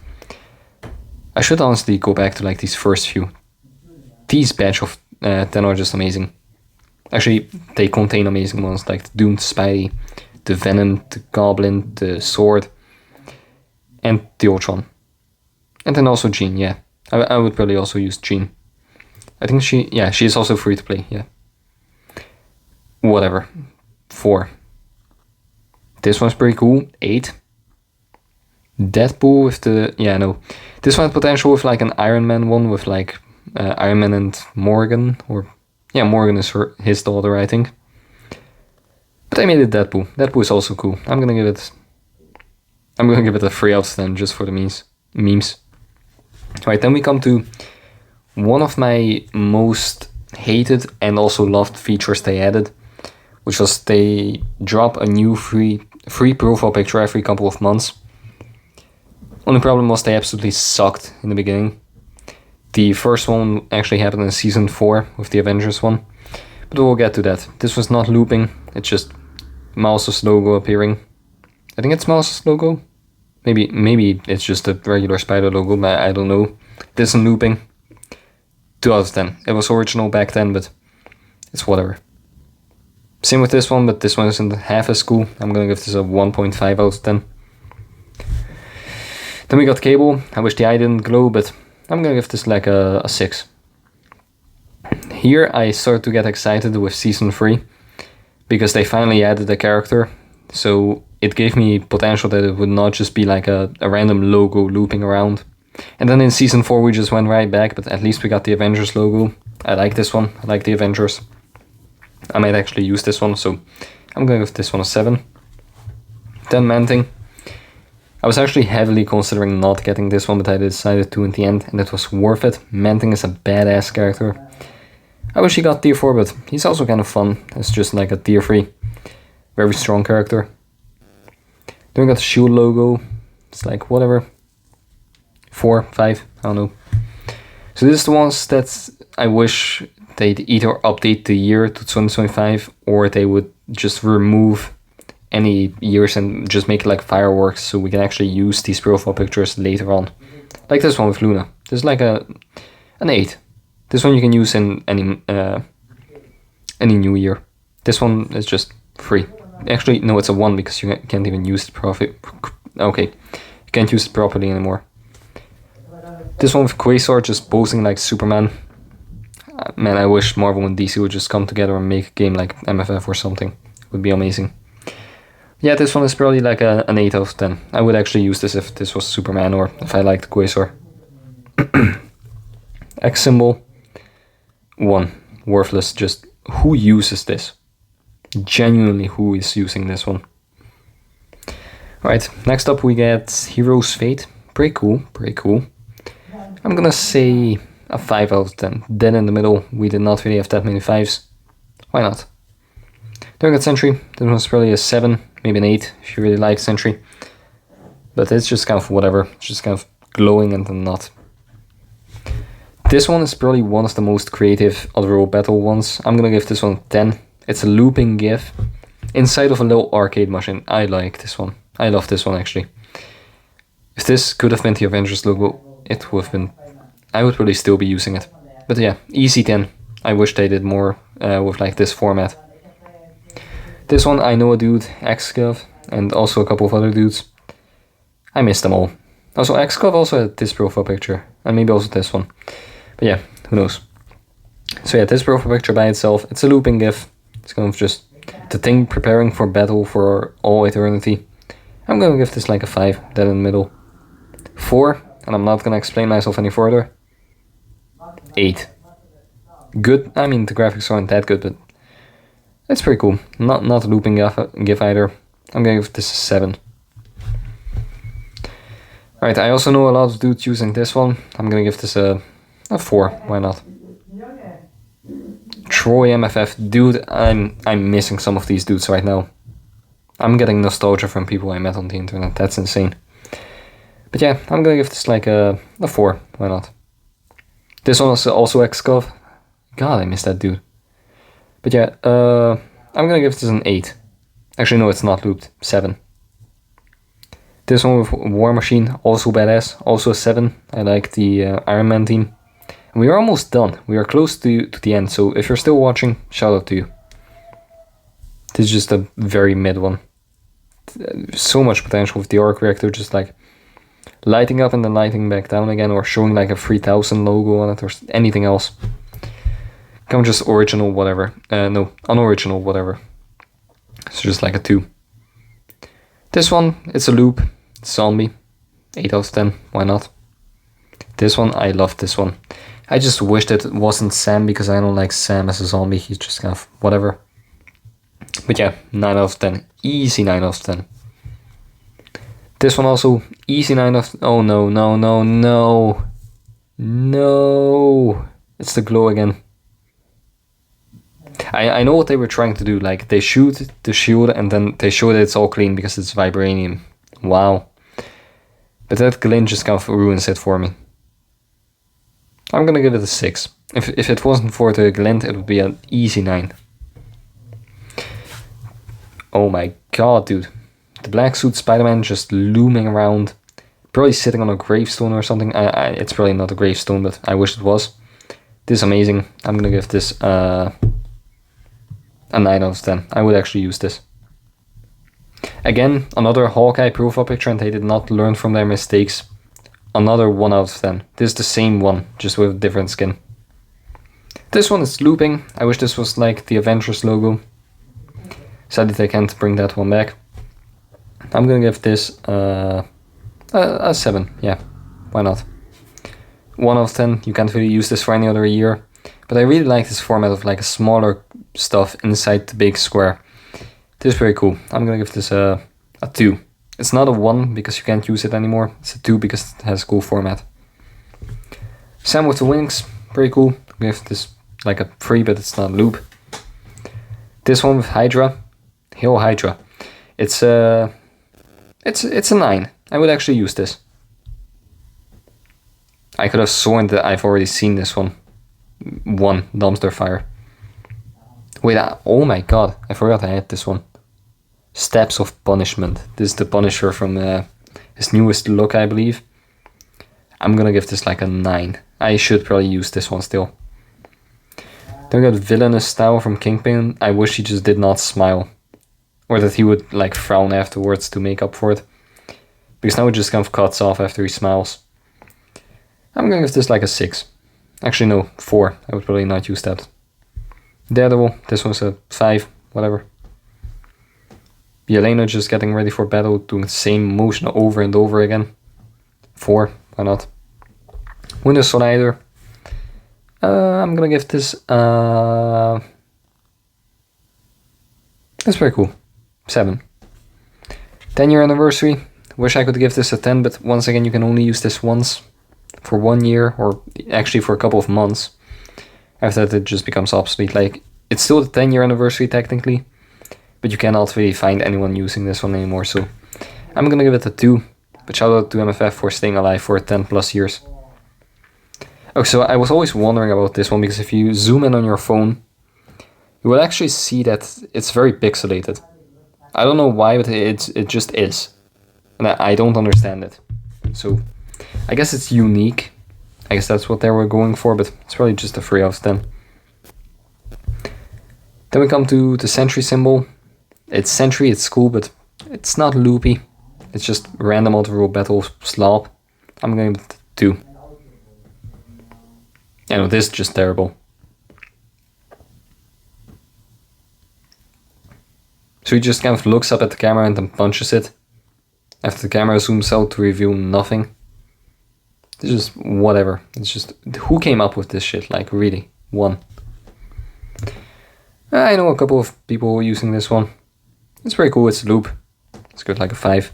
I should honestly go back to, like, these first few. These batch of 10 are just amazing. Actually, they contain amazing ones, like the Doomed Spidey, the Venom, the Goblin, the Sword, and the Ultron. And then also Jean, yeah. I would probably also use Jean. I think she is also free to play, yeah. Whatever. 4. This one's pretty cool. 8. Deadpool with the... Yeah, no. This one had potential with like an Iron Man one with like Iron Man and Morgan. Or yeah, Morgan is his daughter, I think. But I made it Deadpool. Deadpool is also cool. I'm gonna give it a 3 out of 10 just for the memes. Right, then we come to one of my most hated and also loved features they added, which was they drop a new free profile picture every couple of months. Only problem was they absolutely sucked in the beginning. The first one actually happened in season 4 with the Avengers one, but we'll get to that. This was not looping, it's just Mouse's logo appearing. I think it's Mouse's logo. Maybe it's just a regular spider logo, but I don't know. This isn't looping. 2 out of 10. It was original back then, but it's whatever. Same with this one, but this one isn't half as cool. I'm gonna give this a 1.5 out of 10. Then we got Cable. I wish the eye didn't glow, but I'm gonna give this like a 6. Here I started to get excited with season 3 because they finally added a character, so it gave me potential that it would not just be like a random logo looping around. And then in season 4 we just went right back, but at least we got the Avengers logo. I like this one, I like the Avengers. I might actually use this one, so I'm gonna give this one a 7. Then Manting. I was actually heavily considering not getting this one, but I decided to in the end, and it was worth it. Manting is a badass character. I wish he got tier 4, but he's also kind of fun. It's just like a tier 3. Very strong character. Then we got the Shield logo. It's like whatever. 4, 5, I don't know. So this is the ones that I wish they'd either update the year to 2025 or they would just remove any years and just make it like fireworks so we can actually use these profile pictures later on. Like this one with Luna. This is like an 8. This one you can use in any new year. This one is just free. Actually, no, it's a 1 because you can't even use it okay, you can't use it properly anymore. This one with Quasar just posing like Superman. Man, I wish Marvel and DC would just come together and make a game like MFF or something. It would be amazing. Yeah, this one is probably like an 8 out of 10. I would actually use this if this was Superman or if I liked Quasar. X symbol. 1. Worthless. Just who uses this? Genuinely, who is using this one? Alright, next up we get Hero's Fate. Pretty cool, pretty cool. I'm gonna say a 5 out of 10. Dead in the middle. We did not really have that many 5s. Why not? Then we got Sentry. This one's probably a 7, maybe an 8 if you really like Sentry. But it's just kind of whatever. It's just kind of glowing and then not. This one is probably one of the most creative Otherworld Battle ones. I'm gonna give this one 10. It's a looping GIF inside of a little arcade machine. I like this one. I love this one actually. If this could have been the Avengers logo, it would have been... I would probably still be using it. But yeah, easy 10. I wish they did more with like this format. This one, I know a dude, Xcov, and also a couple of other dudes. I missed them all. Also, Xcov also had this profile picture, and maybe also this one. But yeah, who knows. So yeah, this profile picture by itself, it's a looping GIF. It's kind of just the thing preparing for battle for all eternity. I'm gonna give this like a 5, dead in the middle. 4, and I'm not gonna explain myself any further. 8. Good, I mean the graphics aren't that good, but it's pretty cool. Not a looping GIF either. I'm gonna give this a 7. Alright, I also know a lot of dudes using this one. I'm gonna give this a 4, why not? Troy MFF, dude, I'm missing some of these dudes right now. I'm getting nostalgia from people I met on the internet, that's insane. But yeah, I'm gonna give this like a 4, why not? This one is also Xcov. God, I miss that dude. But yeah, I'm gonna give this an 8. Actually, no, it's not looped. 7. This one with War Machine, also badass. Also a 7. I like the Iron Man team. And we are almost done. We are close to the end. So if you're still watching, shout out to you. This is just a very mid one. So much potential with the arc reactor, just like lighting up and then lighting back down again, or showing like a 3000 logo on it, or anything else. Come just original whatever. No, unoriginal whatever. It's just like a 2. This one, it's a loop. It's zombie. 8 out of 10. Why not? This one, I love this one. I just wish that it wasn't Sam because I don't like Sam as a zombie. He's just kind of whatever. But yeah, 9 out of 10. Easy 9 out of 10. This one also, easy 9 out of... Oh no, no, no, no. No. It's the glow again. I know what they were trying to do. Like, they shoot the shield and then they show that it's all clean because it's vibranium. Wow. But that glint just kind of ruins it for me. I'm gonna give it a 6. If it wasn't for the glint, it would be an easy 9. Oh my god, dude. The black suit Spider-Man just looming around. Probably sitting on a gravestone or something. It's probably not a gravestone, but I wish it was. This is amazing. I'm gonna give this a 9 out of 10. I would actually use this. Again, another Hawkeye profile picture, and they did not learn from their mistakes. Another 1 out of 10. This is the same one, just with a different skin. This one is looping. I wish this was like the Avengers logo. Sadly, they can't bring that one back. I'm gonna give this a 7. Yeah, why not? 1 out of 10. You can't really use this for any other year. But I really like this format of like a smaller stuff inside the big square. This is very cool. I'm gonna give this a 2. It's not a 1 because you can't use it anymore. It's a 2 because it has a cool format. Sam with the wings, very cool. I'll give this like a 3, but it's not loop. This one with Hydra, Hail Hydra. It's a 9. I would actually use this. I could have sworn that I've already seen this one. 1 dumpster fire. Wait, oh my god, I forgot I had this one. Steps of Punishment. This is the Punisher from his newest look, I believe. I'm gonna give this like a 9. I should probably use this one still. Then we got Villainous Style from Kingpin. I wish he just did not smile. Or that he would like frown afterwards to make up for it. Because now it just kind of cuts off after he smiles. I'm gonna give this like a 6. Actually no, 4. I would probably not use that. Daredevil, this one's a 5, whatever. Yelena just getting ready for battle, doing the same motion over and over again. 4, why not? Winter Soldier. I'm gonna give this that's very cool. 7. 10-year anniversary. Wish I could give this a 10, but once again you can only use this once. For 1 year, or actually for a couple of months. After that it just becomes obsolete. Like, it's still the 10-year anniversary technically, but you cannot really find anyone using this one anymore, so I'm gonna give it a 2. But shout out to MFF for staying alive for 10 plus years. Okay, so I was always wondering about this one, because if you zoom in on your phone, you will actually see that it's very pixelated. I don't know why, but it just is. And I don't understand it. So I guess it's unique. I guess that's what they were going for, but it's probably just a 3 out of 10. Then we come to the Sentry symbol. It's Sentry, it's cool, but it's not loopy. It's just random auto battle slop. I'm going to give it 2. I know, this is just terrible. So he just kind of looks up at the camera and then punches it. After the camera zooms out to reveal nothing. It's just whatever. It's just, who came up with this shit? Like, really? 1. I know a couple of people using this one. It's very cool. It's a loop. It's good, like a 5.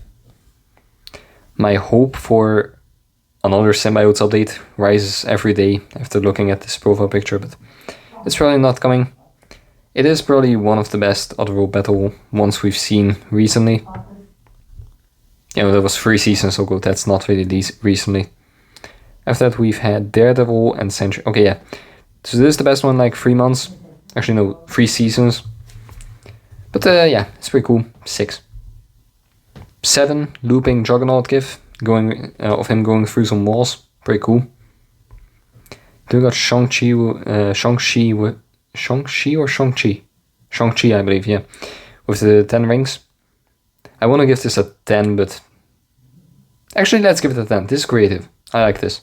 My hope for another Symbiotes update rises every day after looking at this profile picture, but it's probably not coming. It is probably one of the best Otherworld battle ones we've seen recently. You know, that was 3 seasons ago. That's not really recently. After that, we've had Daredevil and Sentry. Okay, yeah. So this is the best one, like 3 months. Actually, no, 3 seasons. But yeah, it's pretty cool. 6. 7, looping Juggernaut gif. Of him going through some walls. Pretty cool. Then we got Shang-Chi, I believe, yeah. With the 10 rings. I want to give this a 10, but... Actually, let's give it a 10. This is creative. I like this.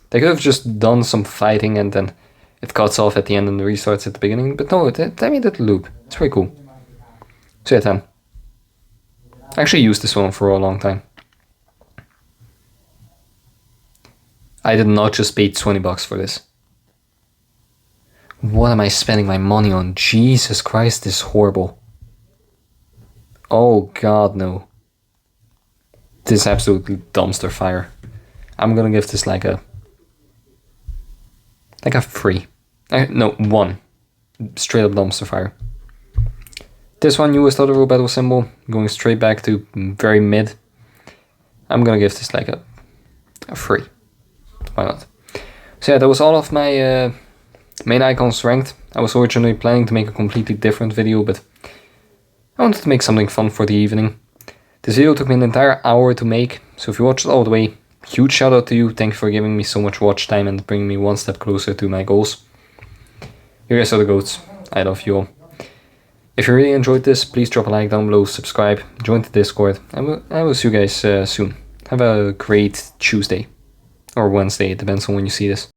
They could have just done some fighting and then it cuts off at the end and restarts at the beginning. But no, they made it loop. It's pretty cool. So yeah, 10. I actually used this one for a long time. I did not just pay $20 for this. What am I spending my money on? Jesus Christ, this is horrible. Oh god, no. This is absolutely dumpster fire. I'm gonna give this like a 3. No, 1. straight up dumpster fire. This one, US dollar battle symbol, going straight back to very mid. I'm gonna give this like a 3. Why not? So yeah, that was all of my main icons ranked. I was originally planning to make a completely different video, but I wanted to make something fun for the evening. This video took me an entire hour to make, so if you watched it all the way, huge shout out to you. Thank you for giving me so much watch time and bringing me one step closer to my goals. You guys are the goats. I love you all. If you really enjoyed this, please drop a like down below, subscribe, join the Discord. I will see you guys soon. Have a great Tuesday. Or Wednesday, it depends on when you see this.